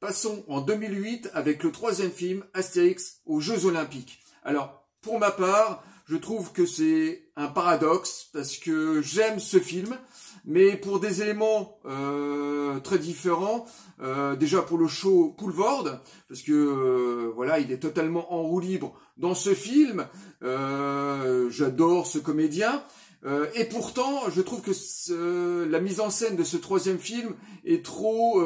Passons en 2008 avec le troisième film, Astérix aux Jeux Olympiques. Alors, pour ma part, je trouve que c'est un paradoxe parce que j'aime ce film, mais pour des éléments très différents. Déjà pour le show Poulvord, parce que voilà, il est totalement en roue libre dans ce film. J'adore ce comédien. Et pourtant, je trouve que la mise en scène de ce troisième film est trop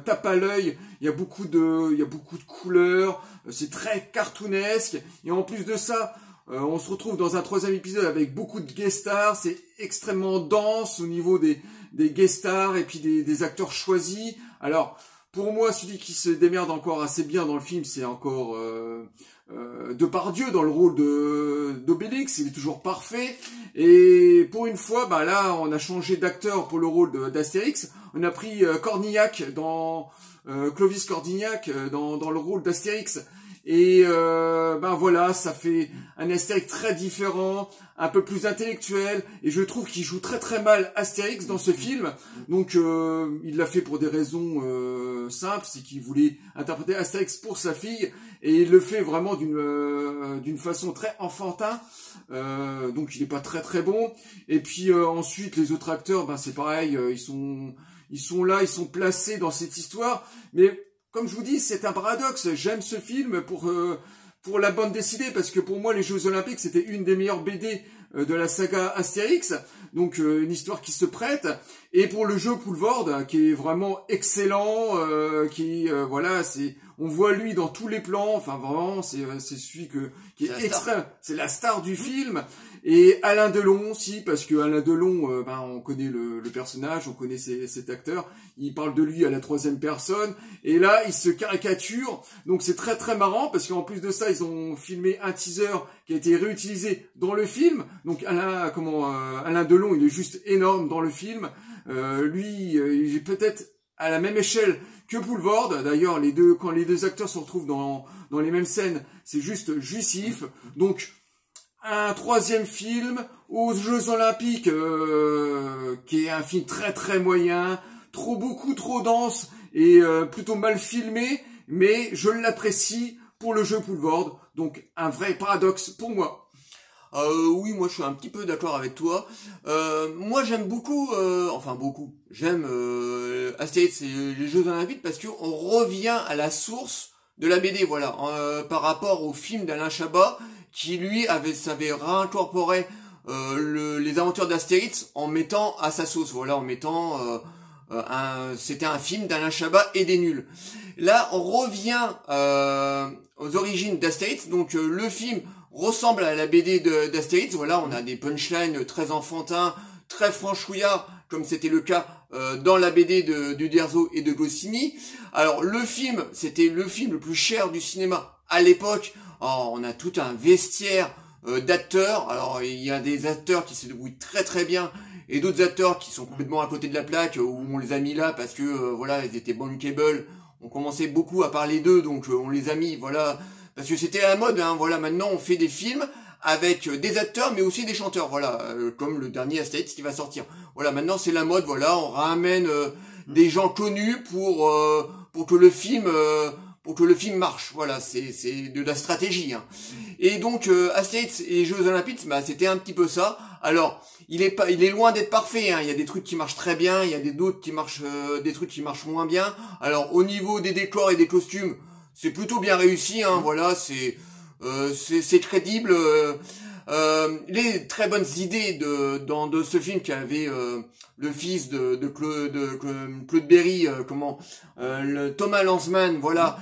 tape à l'œil. Il y a beaucoup de couleurs. C'est très cartoonesque. Et en plus de ça, on se retrouve dans un troisième épisode avec beaucoup de guest stars. C'est extrêmement dense au niveau des guest stars et puis des acteurs choisis. Alors, pour moi, celui qui se démerde encore assez bien dans le film, c'est encore Depardieu dans le rôle d'Obélix. Il est toujours parfait. Et pour une fois, bah là, on a changé d'acteur pour le rôle d'Astérix. On a pris Cornillac Clovis Cornillac dans le rôle d'Astérix. Et ben voilà, ça fait un Astérix très différent, un peu plus intellectuel, et je trouve qu'il joue très très mal Astérix dans ce film. Donc il l'a fait pour des raisons simples, c'est qu'il voulait interpréter Astérix pour sa fille, et il le fait vraiment d'une façon très enfantin. Donc il n'est pas très très bon. Et puis ensuite les autres acteurs, ben c'est pareil, ils sont là, ils sont placés dans cette histoire, mais comme je vous dis, c'est un paradoxe. J'aime ce film pour la bande dessinée, parce que pour moi, les Jeux Olympiques, c'était une des meilleures BD de la saga Astérix. Donc, une histoire qui se prête. Et pour le jeu Poulvord, qui est vraiment excellent, voilà, on voit lui dans tous les plans. Enfin, vraiment, c'est celui qui est extrême. C'est la star du film. Et Alain Delon aussi, parce que Alain Delon, on connaît le personnage, on connaît cet acteur. Il parle de lui à la troisième personne. Et là, il se caricature. Donc c'est très très marrant, parce qu'en plus de ça, ils ont filmé un teaser qui a été réutilisé dans le film. Donc Alain Delon, il est juste énorme dans le film. Lui, il est peut-être à la même échelle que Poulvord. D'ailleurs, quand les deux acteurs se retrouvent dans les mêmes scènes, c'est juste jouissif. Donc un troisième film aux Jeux Olympiques, qui est un film très très moyen, beaucoup trop dense et plutôt mal filmé, mais je l'apprécie pour le jeu Poulvord. Donc un vrai paradoxe pour moi. Oui, moi je suis un petit peu d'accord avec toi. Moi j'aime beaucoup, j'aime Astérix et les Jeux Olympiques, parce qu'on revient à la source de la BD, voilà, par rapport au film d'Alain Chabat, qui lui savait réincorporer les aventures d'Astérix en mettant à sa sauce, voilà, en mettant c'était un film d'Alain Chabat et des nuls. Là, on revient aux origines d'Astérix, donc le film ressemble à la BD d'Astérix, voilà, on a des punchlines très enfantins, très franchouillards, comme c'était le cas dans la BD d'Uderzo et de Goscinny. Alors le film, c'était le film le plus cher du cinéma à l'époque. On a tout un vestiaire d'acteurs. Alors il y a des acteurs qui se débrouillent très très bien, et d'autres acteurs qui sont complètement à côté de la plaque, où on les a mis là parce que voilà, ils étaient bankable. On commençait beaucoup à parler d'eux, donc on les a mis, voilà, parce que c'était à la mode, hein, voilà. Maintenant on fait des films avec des acteurs mais aussi des chanteurs, voilà, comme le dernier Astérix qui va sortir. Voilà, maintenant c'est la mode, voilà, on ramène des gens connus pour que le film marche, voilà, c'est de la stratégie, hein. Et donc Astérix et les Jeux Olympiques, bah c'était un petit peu ça. Alors il est loin d'être parfait, hein. Il y a des trucs qui marchent très bien, il y a d'autres qui marchent, des trucs qui marchent moins bien. Alors au niveau des décors et des costumes, c'est plutôt bien réussi, hein. Voilà, c'est crédible. Les très bonnes idées de ce film qu'avait le fils de Claude Berry, Thomas Lanzmann, voilà,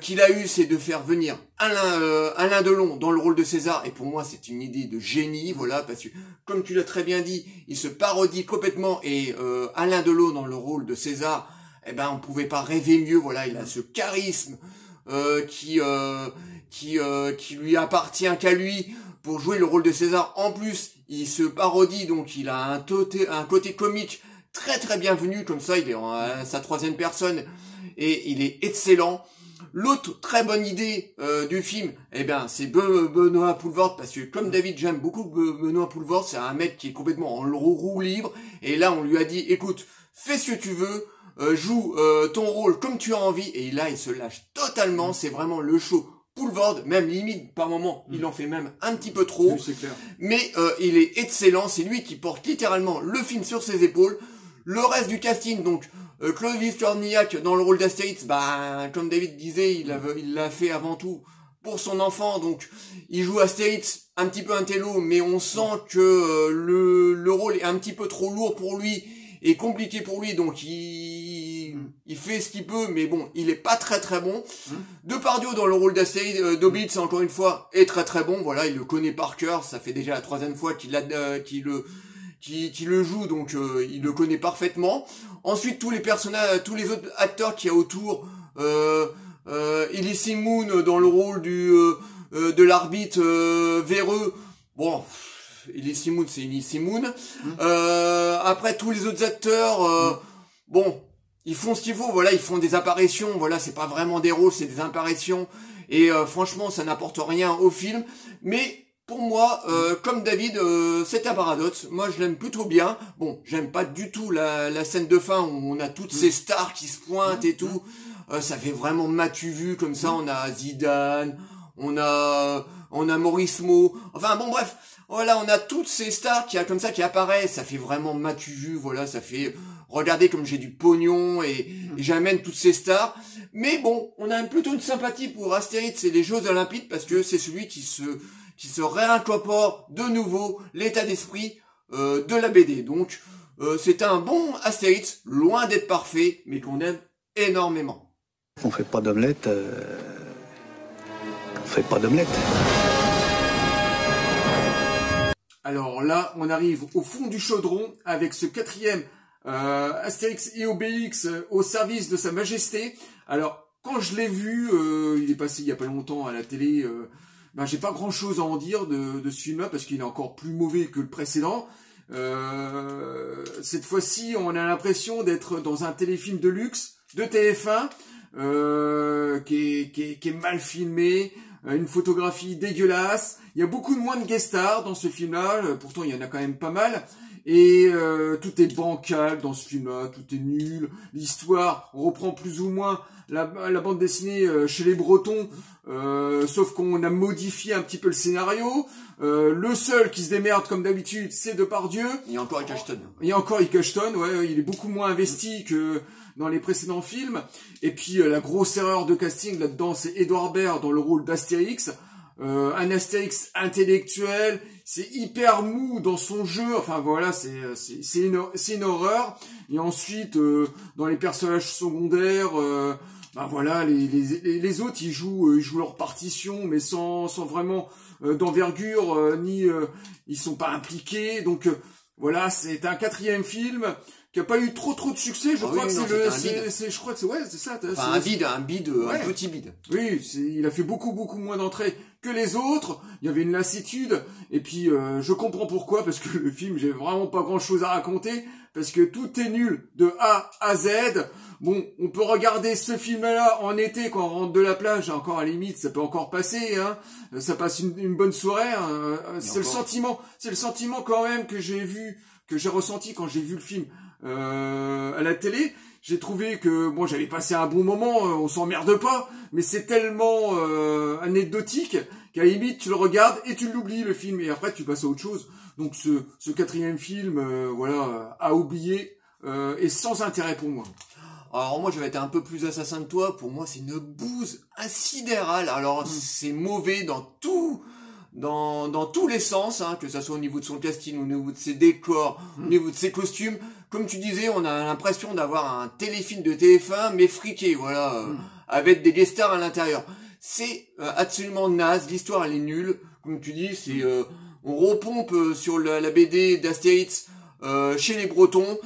qu'il a eu, c'est de faire venir Alain Delon dans le rôle de César, et pour moi c'est une idée de génie, voilà, parce que comme tu l'as très bien dit, il se parodie complètement, et Alain Delon dans le rôle de César, eh ben on pouvait pas rêver mieux, voilà, il a ce charisme qui lui appartient qu'à lui pour jouer le rôle de César. En plus, il se parodie, donc il a un côté comique très très bienvenu, comme ça il est à sa troisième personne et il est excellent. L'autre très bonne idée du film, eh ben c'est Benoît Poulvord, parce que comme David, j'aime beaucoup Benoît Poulvord, c'est un mec qui est complètement en roue libre, et là on lui a dit écoute, fais ce que tu veux, joue ton rôle comme tu as envie, et là il se lâche totalement, c'est vraiment le show Poulvord, même limite par moment, il en fait même un petit peu trop, oui, c'est clair. Mais il est excellent, c'est lui qui porte littéralement le film sur ses épaules. Le reste du casting, donc Clovis Cornillac dans le rôle d'Astérix, bah comme David disait, il l'a fait avant tout pour son enfant, donc il joue Astérix, un petit peu intello, mais on sent que le rôle est un petit peu trop lourd pour lui et compliqué pour lui, donc il fait ce qu'il peut, mais bon, il est pas très très bon. Depardieu dans le rôle d'Obélix, encore une fois, est très très bon. Voilà, il le connaît par cœur. Ça fait déjà la 3e fois qu'il le joue, donc il le connaît parfaitement. Ensuite, tous les personnages, tous les autres acteurs qu'il y a autour, Elise Moon dans le rôle de l'arbitre véreux. Bon. Elise Moon, c'est Elise Moon. Après, tous les autres acteurs, bon, ils font ce qu'il faut, voilà, ils font des apparitions, voilà, c'est pas vraiment des rôles, c'est des apparitions, et franchement, ça n'apporte rien au film, mais pour moi, comme David, c'est un paradoxe, moi je l'aime plutôt bien, bon, j'aime pas du tout la scène de fin où on a toutes ces stars qui se pointent et tout, ça fait vraiment matu vu, comme ça, on a Zidane, on a Maurice Mo, enfin bon bref, voilà, on a toutes ces stars qui apparaissent, ça fait vraiment matu vu, voilà, ça fait regardez comme j'ai du pognon et j'amène toutes ces stars. Mais bon, on a plutôt une sympathie pour Astérix et les Jeux Olympiques parce que c'est celui qui se réincorpore de nouveau l'état d'esprit de la BD. Donc c'est un bon Astérix, loin d'être parfait, mais qu'on aime énormément. On fait pas d'omelette. On fait pas d'omelette. Alors là, on arrive au fond du chaudron avec ce 4e Astérix et Obélix au service de Sa Majesté. Alors, quand je l'ai vu, il est passé il y a pas longtemps à la télé, ben, j'ai pas grand chose à en dire de ce film-là parce qu'il est encore plus mauvais que le précédent. Cette fois-ci, on a l'impression d'être dans un téléfilm de luxe de TF1 qui est mal filmé, une photographie dégueulasse. Il y a beaucoup moins de guest stars dans ce film-là, pourtant il y en a quand même pas mal. Et tout est bancal dans ce film-là, tout est nul. L'histoire reprend plus ou moins la bande dessinée chez les Bretons, sauf qu'on a modifié un petit peu le scénario. Le seul qui se démerde comme d'habitude, c'est Depardieu. Il y a encore Ike Ashton. Il y a encore Ike Ashton, ouais, il est beaucoup moins investi que dans les précédents films. Et puis la grosse erreur de casting là-dedans, c'est Edouard Baird dans le rôle d'Astérix. Un Astérix intellectuel, c'est hyper mou dans son jeu, enfin voilà, c'est une horreur. Et ensuite, dans les personnages secondaires, ben voilà, les autres ils jouent leur partition, mais sans vraiment d'envergure, ni ils sont pas impliqués. Donc voilà, c'est un 4e film qui a pas eu trop de succès. Je crois que je crois que c'est ça. Enfin, un petit bide. Oui, il a fait beaucoup moins d'entrées que les autres. Il y avait une lassitude. Et puis, je comprends pourquoi, parce que le film, j'ai vraiment pas grand chose à raconter, parce que tout est nul de A à Z. Bon, on peut regarder ce film-là en été quand on rentre de la plage, encore à la limite, ça peut encore passer, hein. Ça passe une bonne soirée, hein. C'est le sentiment quand même que j'ai ressenti quand j'ai vu le film à la télé. J'ai trouvé que bon, j'avais passé un bon moment, on s'emmerde pas, mais c'est tellement anecdotique qu'à la limite tu le regardes et tu l'oublies le film et après tu passes à autre chose. Donc ce 4e film, voilà, à oublier et sans intérêt pour moi. Alors moi je vais être un peu plus assassin de toi, pour moi c'est une bouse insidérale. Alors c'est mauvais dans tous les sens, hein, que ça soit au niveau de son casting, au niveau de ses décors, au niveau de ses costumes. Comme tu disais, on a l'impression d'avoir un téléfilm de TF1 mais friqué, voilà, avec des guest stars à l'intérieur. C'est absolument naze, l'histoire elle est nulle. Comme tu dis, c'est on repompe sur la BD d'Astérix chez les Bretons.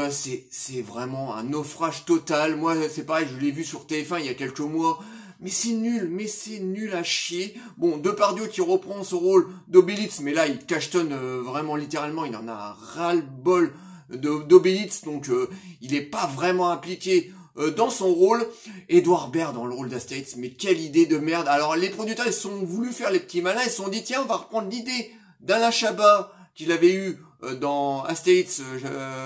C'est vraiment un naufrage total. Moi, c'est pareil, je l'ai vu sur TF1 il y a quelques mois. Mais c'est nul à chier. Bon, Depardieu qui reprend son rôle d'Obélix, mais là, il cachetonne vraiment littéralement, il en a ras-le-bol d'Obélix, donc il est pas vraiment impliqué dans son rôle. Edouard Baird dans le rôle d'Astérix, mais quelle idée de merde. Alors, les producteurs, ils sont voulu faire les petits malins, ils se sont dit, tiens, on va reprendre l'idée d'Alain Chabat, qu'il avait eu dans Astérix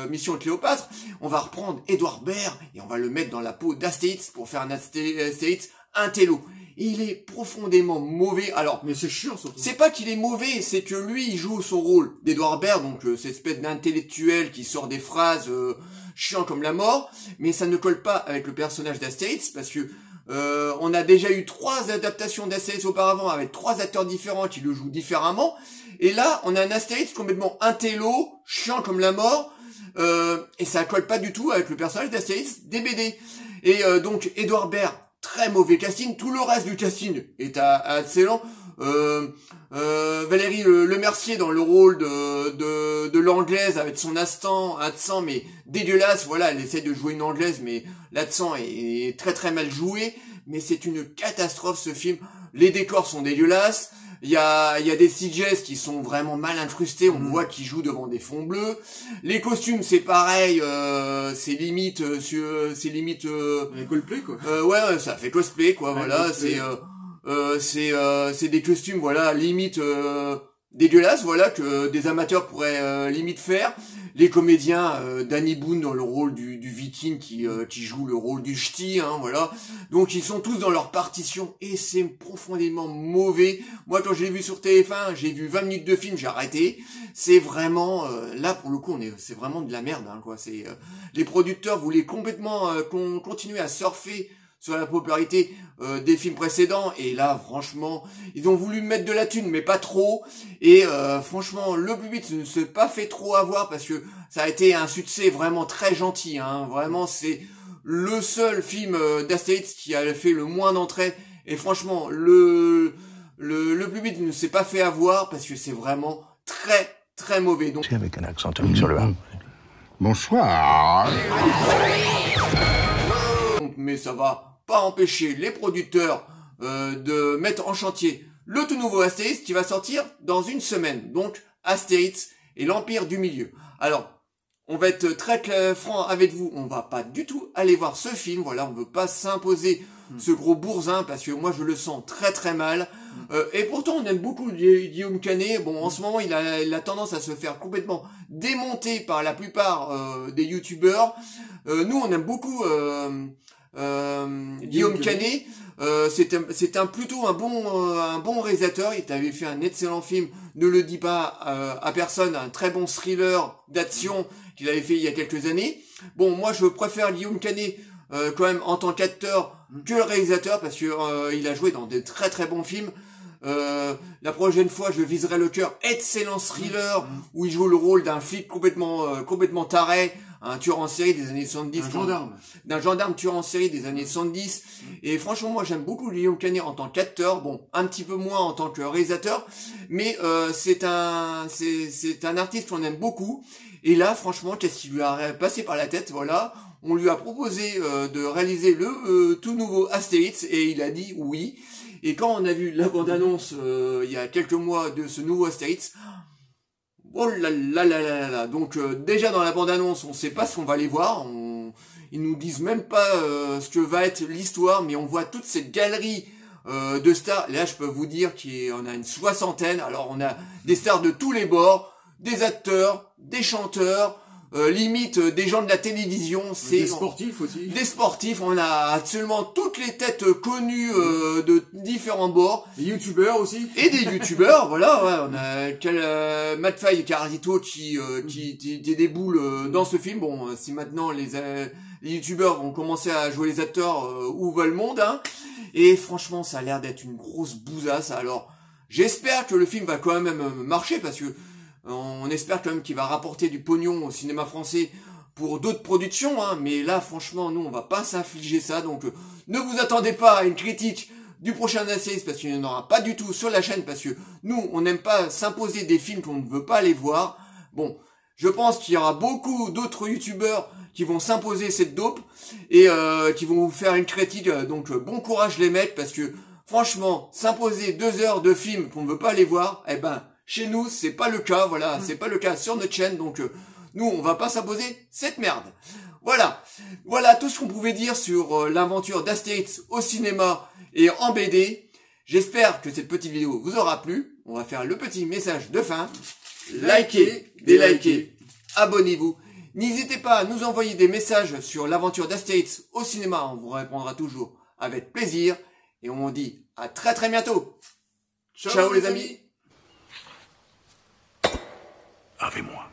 Mission Cléopâtre, on va reprendre Edouard Baird et on va le mettre dans la peau d'Astérix pour faire un Astérix intello. Il est profondément mauvais. Alors, mais c'est chiant surtout. C'est pas qu'il est mauvais, c'est que lui, il joue son rôle d'Edouard Baird, donc cette espèce d'intellectuel qui sort des phrases chiant comme la mort, mais ça ne colle pas avec le personnage d'Astérix parce que on a déjà eu 3 adaptations d'Astérix auparavant avec 3 acteurs différents qui le jouent différemment, et là, on a un Astérix complètement intello, chiant comme la mort, et ça colle pas du tout avec le personnage d'Astérix des BD. Et donc, Edouard Baird, très mauvais casting. Tout le reste du casting est excellent. Valérie Lemercier dans le rôle de l'anglaise avec son accent mais dégueulasse. Voilà, elle essaie de jouer une anglaise, mais l'accent est très très mal joué. Mais c'est une catastrophe ce film. Les décors sont dégueulasses. Il y a des CGs qui sont vraiment mal incrustés, on voit qu'ils jouent devant des fonds bleus. Les costumes, c'est pareil, c'est limite Coldplay quoi. Ouais, ça fait cosplay quoi, voilà, cosplay. c'est des costumes voilà, limite dégueulasses, voilà, que des amateurs pourraient limite faire. Les comédiens, Danny Boone dans le rôle du viking qui joue le rôle du ch'ti, hein, voilà. Donc ils sont tous dans leur partition et c'est profondément mauvais. Moi quand je l'ai vu sur TF1, j'ai vu 20 minutes de film, j'ai arrêté. C'est vraiment là pour le coup c'est vraiment de la merde, hein, quoi. C'est les producteurs voulaient complètement continuer à surfer sur la popularité des films précédents, et là franchement ils ont voulu mettre de la thune mais pas trop, et franchement le public ne s'est pas fait trop avoir parce que ça a été un succès vraiment très gentil, hein. Vraiment c'est le seul film d'Astérix qui a fait le moins d'entrées, et franchement le public ne s'est pas fait avoir parce que c'est vraiment très très mauvais. Donc Avec un accent tonique sur le A. Bonsoir. mais ça va pas empêcher les producteurs de mettre en chantier le tout nouveau Astérix qui va sortir dans une semaine. Donc Astérix et l'Empire du Milieu. Alors, on va être très franc avec vous, on va pas du tout aller voir ce film, voilà, on veut pas s'imposer ce gros boursin parce que moi je le sens très très mal. Et pourtant on aime beaucoup Guillaume Canet. Bon, en ce moment il a tendance à se faire complètement démonter par la plupart des youtubeurs. Nous on aime beaucoup Guillaume Canet. C'est plutôt un bon réalisateur. Il avait fait un excellent film, ne le dis pas à personne, un très bon thriller d'action qu'il avait fait il y a quelques années. Bon, moi je préfère Guillaume Canet quand même en tant qu'acteur que le réalisateur parce que il a joué dans des très très bons films. La prochaine fois je viserai le cœur, excellent thriller où il joue le rôle d'un flic complètement taré, un tueur en série des années 70, d'un gendarme tueur en série des années 70. Et franchement moi j'aime beaucoup Guillaume Canet en tant qu'acteur, bon un petit peu moins en tant que réalisateur, mais c'est un artiste qu'on aime beaucoup. Et là franchement qu'est-ce qui lui a passé par la tête, voilà, on lui a proposé de réaliser le tout nouveau Astérix et il a dit oui. Et quand on a vu la bande-annonce il y a quelques mois de ce nouveau Astérix, oh là là là là là. Donc déjà dans la bande-annonce, on sait pas ce qu'on va aller voir. Ils nous disent même pas ce que va être l'histoire, mais on voit toute cette galerie de stars. Là, je peux vous dire qu'on a une soixantaine. Alors on a des stars de tous les bords, des acteurs, des chanteurs, limite des gens de la télévision, des sportifs aussi. Des sportifs, on a absolument toutes les têtes connues de différents bords. Des youtubeurs aussi. Et des youtubeurs, voilà, ouais, on a Matt et Carlito qui déboulent dans ce film. Bon, si maintenant les youtubeurs vont commencer à jouer les acteurs, où va le monde, hein. Et franchement, ça a l'air d'être une grosse bousasse. Alors, j'espère que le film va quand même marcher parce que on espère quand même qu'il va rapporter du pognon au cinéma français pour d'autres productions, hein, mais là, franchement, nous, on va pas s'infliger ça, donc ne vous attendez pas à une critique du prochain Astérix, parce qu'il n'y en aura pas du tout sur la chaîne, parce que nous, on n'aime pas s'imposer des films qu'on ne veut pas aller voir. Bon, je pense qu'il y aura beaucoup d'autres youtubeurs qui vont s'imposer cette dope, et qui vont vous faire une critique, donc bon courage les mecs, parce que, franchement, s'imposer 2 heures de films qu'on ne veut pas aller voir, eh ben, chez nous, c'est pas le cas, voilà, c'est pas le cas sur notre chaîne, donc nous, on va pas s'imposer cette merde. Voilà, voilà tout ce qu'on pouvait dire sur l'aventure d'Astérix au cinéma et en BD. J'espère que cette petite vidéo vous aura plu. On va faire le petit message de fin. likez, délikez, abonnez-vous. N'hésitez pas à nous envoyer des messages sur l'aventure d'Astérix au cinéma, on vous répondra toujours avec plaisir. Et on vous dit à très très bientôt. Ciao les amis. Avec moi.